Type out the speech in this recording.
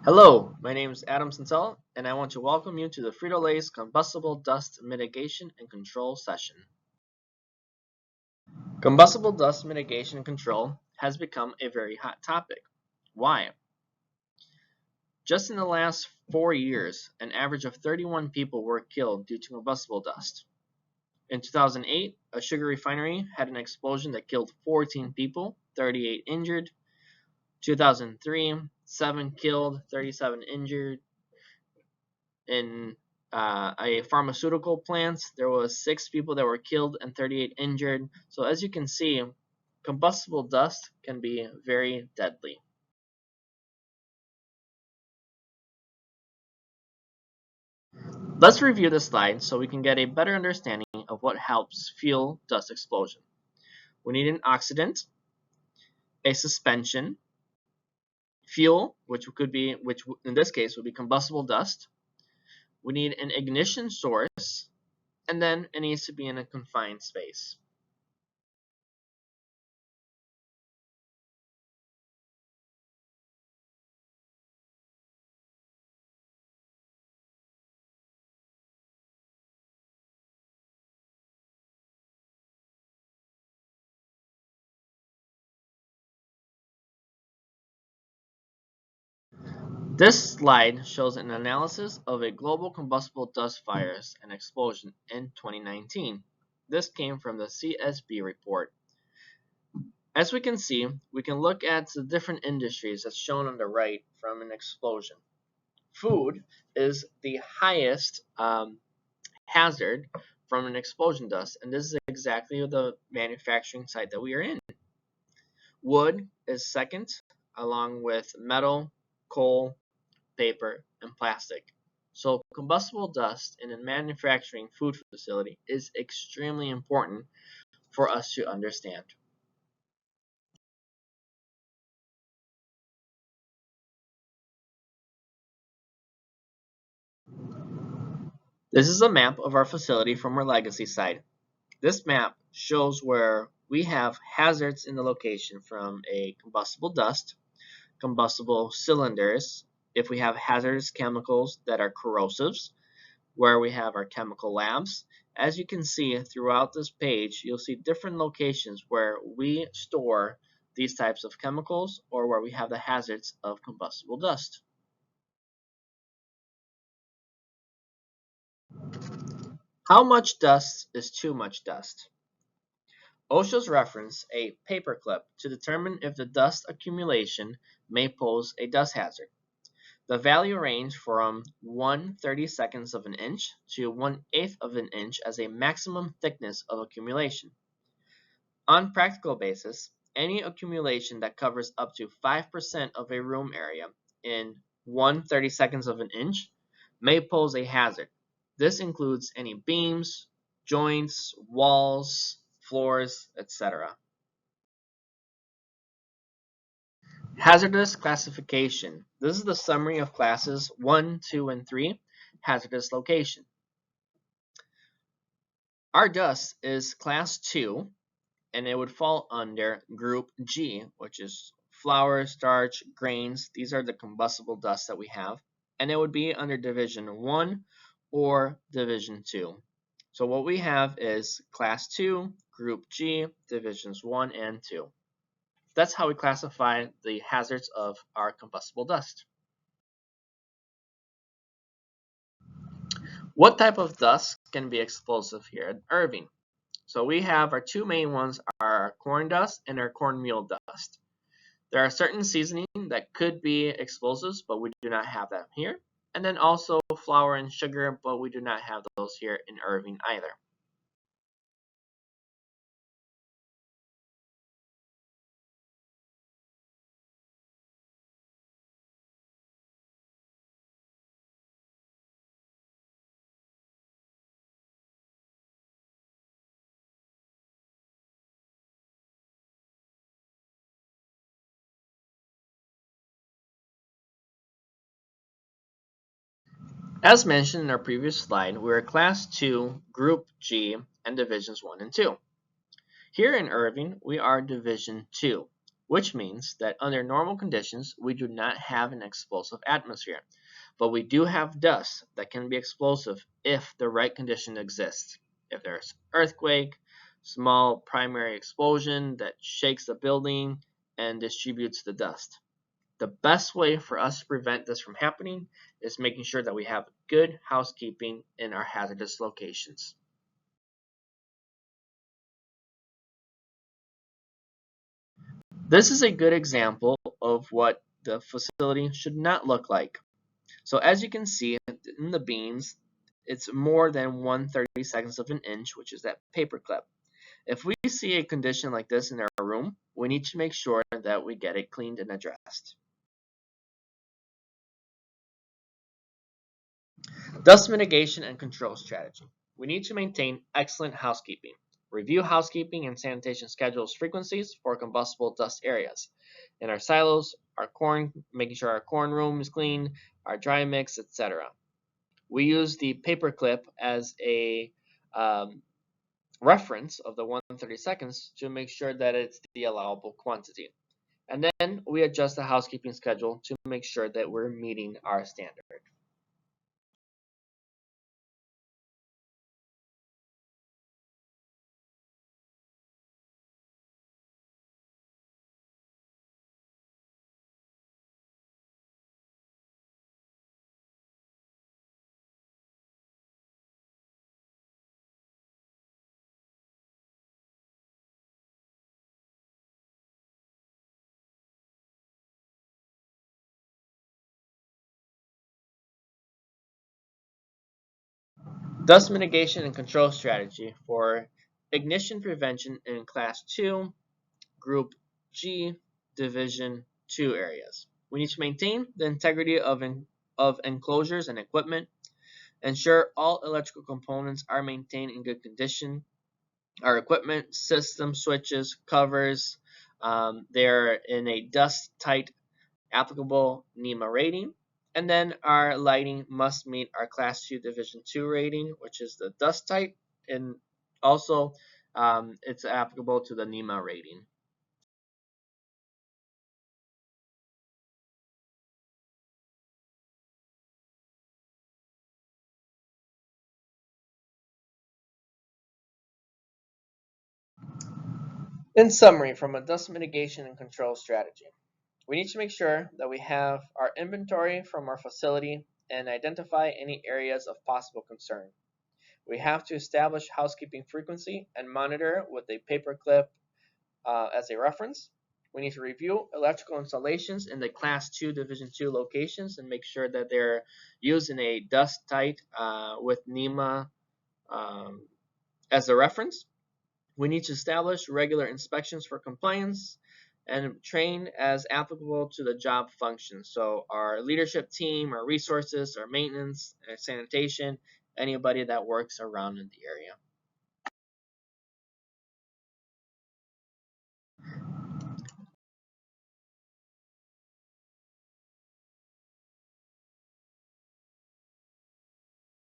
Hello, my name is Adam Santel, and I want to welcome you to the Frito-Lay's Combustible Dust Mitigation and Control session. Combustible dust mitigation and control has become a very hot topic. Why? Just in the last 4 years, an average of 31 people were killed due to combustible dust. In 2008, a sugar refinery had an explosion that killed 14 people, 38 injured. 2003, 7 killed, 37 injured. In a pharmaceutical plant, there was 6 people that were killed and 38 injured. So as you can see, combustible dust can be very deadly. Let's review this slide so we can get a better understanding of what helps fuel dust explosion. We need an oxidant, a suspension, fuel, which in this case would be combustible dust. We need an ignition source, and then it needs to be in a confined space. This slide shows an analysis of a global combustible dust fires and explosion in 2019. This came from the CSB report. As we can see, we can look at the different industries as shown on the right from an explosion. Food is the highest hazard from an explosion dust, and this is exactly the manufacturing site that we are in. Wood is second, along with metal, coal, paper, and plastic. So combustible dust in a manufacturing food facility is extremely important for us to understand. This is a map of our facility from our legacy site. This map shows where we have hazards in the location from a combustible dust, combustible cylinders, if we have hazardous chemicals that are corrosives, where we have our chemical labs. As you can see throughout this page, you'll see different locations where we store these types of chemicals or where we have the hazards of combustible dust. How much dust is too much dust? OSHA's reference a paperclip to determine if the dust accumulation may pose a dust hazard. The value range from 1/32 of an inch to 1/8 of an inch as a maximum thickness of accumulation. On practical basis, any accumulation that covers up to 5% of a room area in 1/32 of an inch may pose a hazard. This includes any beams, joints, walls, floors, etc. Hazardous classification. This is the summary of classes 1, 2, and 3, hazardous location. Our dust is class 2, and it would fall under group G, which is flour, starch, grains. These are the combustible dust that we have, and it would be under division 1 or division 2. So what we have is class 2, group G, divisions 1 and 2. That's how we classify the hazards of our combustible dust. What type of dust can be explosive here at Irving? So we have our two main ones are our corn dust and our cornmeal dust. There are certain seasoning that could be explosives, but we do not have that here. And then also flour and sugar, but we do not have those here in Irving either. As mentioned in our previous slide, we are Class 2, Group G, and Divisions 1 and 2. Here in Irving, we are Division 2, which means that under normal conditions, we do not have an explosive atmosphere, but we do have dust that can be explosive if the right condition exists. If there's earthquake, small primary explosion that shakes the building and distributes the dust. The best way for us to prevent this from happening is making sure that we have good housekeeping in our hazardous locations. This is a good example of what the facility should not look like. So as you can see in the beams, it's more than 1/32 of an inch, which is that paper clip. If we see a condition like this in our room, we need to make sure that we get it cleaned and addressed. Dust mitigation and control strategy. We need to maintain excellent housekeeping. Review housekeeping and sanitation schedules frequencies for combustible dust areas. In our silos, our corn, making sure our corn room is clean, our dry mix, etc. We use the paper clip as a reference of the 1/32 to make sure that it's the allowable quantity. And then we adjust the housekeeping schedule to make sure that we're meeting our standard. Dust mitigation and control strategy for ignition prevention in Class 2, Group G, Division 2 areas. We need to maintain the integrity of enclosures and equipment, ensure all electrical components are maintained in good condition. Our equipment, system switches, covers, they're in a dust-tight applicable NEMA rating. And then our lighting must meet our Class 2 Division 2 rating, which is the dust type, and also it's applicable to the NEMA rating. In summary, from a dust mitigation and control strategy, we need to make sure that we have our inventory from our facility and identify any areas of possible concern. We have to establish housekeeping frequency and monitor with a paperclip as a reference. We need to review electrical installations in the Class 2 Division 2 locations and make sure that they're used in a dust tight with NEMA um, as a reference. We need to establish regular inspections for compliance and train as applicable to the job function. So our leadership team, our resources, our maintenance, our sanitation, anybody that works around in the area.